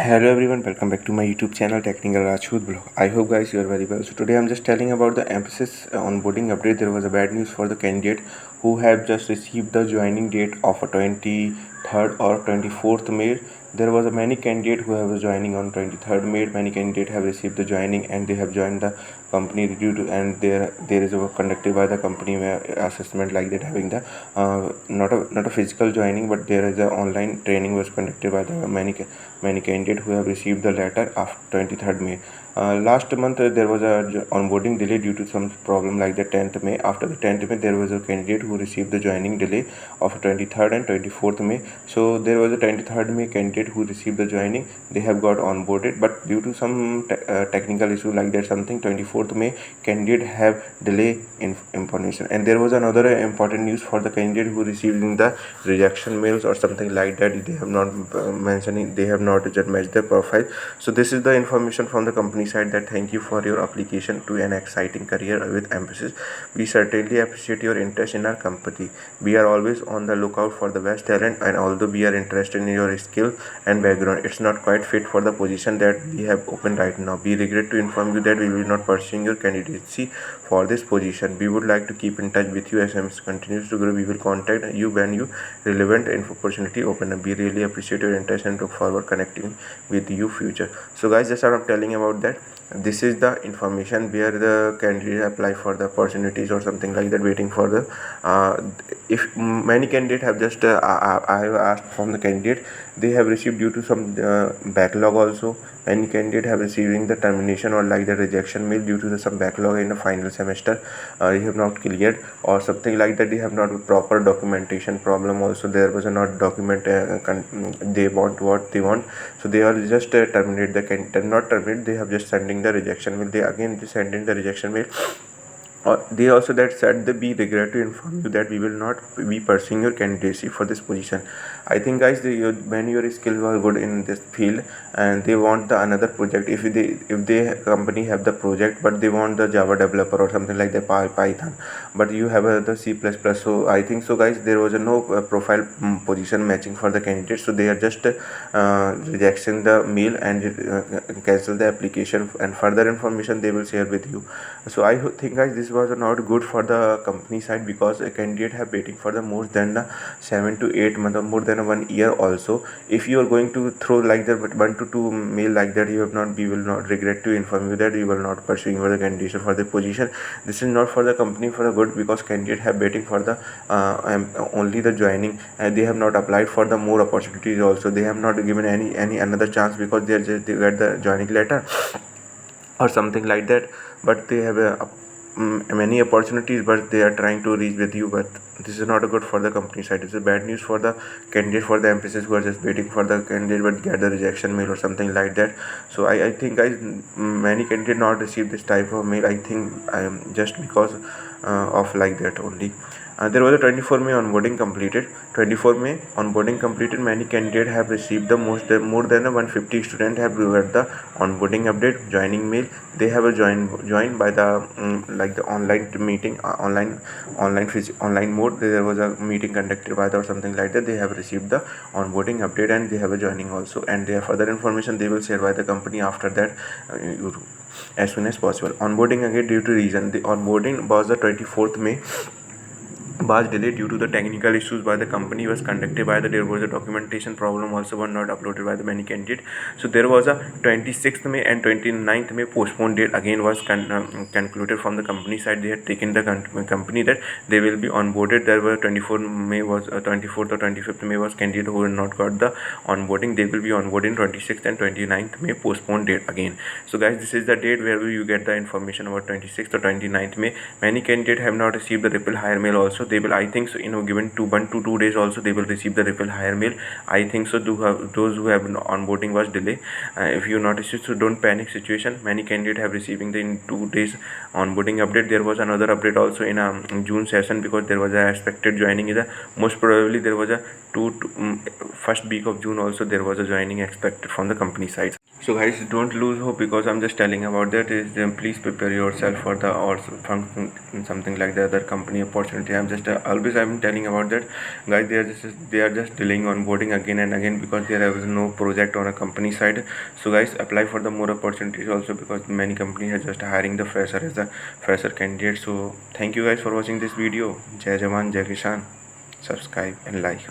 Hello everyone, welcome back to my YouTube channel Technical Rajput Blog. I hope guys you are very well. So today I'm just telling about the Mphasis onboarding update. There was a bad news for the candidate who have just received the joining date of a 23rd or 24th May. There was a many candidate who have joining on 23rd May. Many candidate have received the joining and they have joined the company due to, and there is a work conducted by the company where assessment like that, having the not a physical joining, but there is a online training was conducted by the many candidates who have received the letter after 23rd May. Last month there was a onboarding delay due to some problem like the 10th May. After the 10th May there was a candidate who received the joining delay of 23rd and 24th May. So there was a 23rd May candidate who received the joining. They have got onboarded, but due to some technical issue like that, something 24th May candidate have delay in information. And there was another important news for the candidate who received in the rejection mails or something like that. They have not mentioning, they have not just matched their profile. So this is the information from the company side, that thank you for your application to an exciting career with Mphasis. We certainly appreciate your interest in our company. We are always on the lookout for the best talent, and although we are interested in your skill and background, it's not quite fit for the position that we have open right now. We regret to inform you that we will not pursue your candidacy for this position. We would like to keep in touch with you as Mphasis continues to grow. We will contact you when you relevant opportunity open up. We really appreciate your interest and look forward connecting with you future. So guys, that's what I'm telling about that. This is the information where the candidate apply for the opportunities or something like that, waiting for the if many candidate have just I have asked from the candidate, they have received due to some backlog also. Many candidate have receiving the termination or like the rejection mail due to some backlog in the final semester. They have not cleared or something like that. They have not proper documentation problem also. There was a not document they want what they want, so they are just terminate the candidate, not terminate, they have just sending the rejection mail. They again sending the rejection mail. They also that said that we regret to inform you that we will not be pursuing your candidacy for this position. I think guys, when your skills were good in this field and they want the another project, if they company have the project but they want the Java developer or something like the Python, but you have the C++. So I think so guys, there was no profile position matching for the candidate, so they are just rejecting the mail and cancel the application, and further information they will share with you. So I think guys, this was not good for the company side, because a candidate have waiting for the more than 7 to 8 months or more than 1 year also. If you are going to throw like that 1 to 2 mail like that, you have not, we will not regret to inform you that we will not pursuing for the candidate for the position. This is not for the company for the good, because candidate have waiting for the only the joining, and they have not applied for the more opportunities also. They have not given any another chance, because they get the joining letter or something like that, but they have many opportunities, but they are trying to reach with you. But this is not good for the company side. It's a bad news for the candidate, for the Mphasis who are just waiting for the candidate but get the rejection mail or something like that. So I think guys, many candidate not receive this type of mail. I think I am just because of like that only. There was a 24 May onboarding completed. 24 May onboarding completed. Many candidates have received the more than 150 students have got the onboarding update, joining mail. They have a joined by the like the online meeting, online mode. There was a meeting conducted by the or something like that. They have received the onboarding update and they have a joining also. And their further information they will share by the company after that as soon as possible. Onboarding again due to reason. The onboarding was the 24th May. Was delayed due to the technical issues by the company was conducted by there was a documentation problem also were not uploaded by the many candidate. So there was a 26th May and 29th May postponed date again was concluded from the company side. They had taken the company that they will be onboarded. There were 24 May was 24th or 25th May was candidate who had not got the onboarding. They will be onboarding 26th and 29th May postponed date again. So guys, this is the date where you get the information about 26th or 29th May. Many candidates have not received the reply hire mail also. They will, I think so, given 1 to 2 days also they will receive the reply hire mail. I think so. Those who have onboarding was delay. If you notice it, so don't panic situation. Many candidates have receiving the in 2 days onboarding update. There was another update also in June session, because there was a expected joining. Most probably there was a first week of June also there was a joining expected from the company side. So guys, don't lose hope because I'm just telling about that. Is please prepare yourself for the or something like the other company opportunity. I'm telling about that, guys. They are just delaying onboarding again and again because there is no project on a company side. So guys, apply for the more opportunities also because many companies are just hiring the fresher as a fresher candidate. So thank you guys for watching this video. Jai Jawan, Jai Kishan. Subscribe and like.